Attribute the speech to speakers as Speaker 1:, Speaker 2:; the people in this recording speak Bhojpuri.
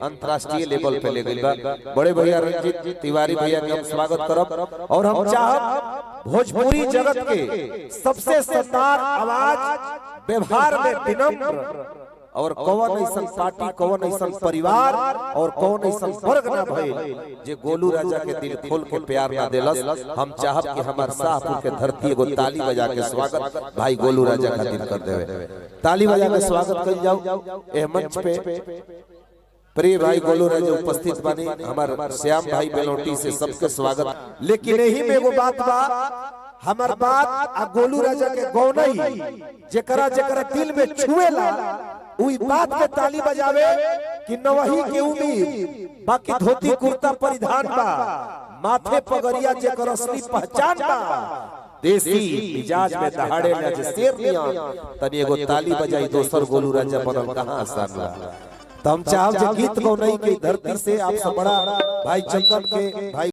Speaker 1: अंतरराष्ट्रीय लेवल पे ले गई बा। बड़े भैया रंजीत तिवारी भैया के हम स्वागत करब और हम चाहब भोजपुरी जगत के सबसे शानदार आवाज व्यवहार में विनम्र और कौन ऐसा पार्टी कौन ऐसा परिवार और कौन ऐसा वर्ग ना भइल जे गोलू राजा के दिल खोल के प्यार ना देलस। हम चाहब कि हमार शाहपुर के धरती एगो ताली बजा के स्वागत भाई गोलू राजा खातिर कर देवे। ताली बजा के स्वागत कर जाओ। ए मंच पे प्रिय भाई गोलू राजा उपस्थित बने, हमार श्याम भाई बेलोटी से सबके स्वागत। लेकिन यही में एगो बात बा, हमार बात आ गोलू राजा के गौनई जेकरा जेकरा दिल में छुएला उई बात पे ताली बजावे कि नवही के उम्मीद बाकी धोती कुर्ता परिधान बा, माथे पगड़िया जेकर असली पहचान बा, देसी मिजाज में दहाड़े ना जे शेर निया तनी एगो ताली बजाई दोसर गोलू राजा बनल कहां आसान बा। तो हम चाहब जे गीत गौनई के धरती से आप सब बड़ा भाई चंदन के भाई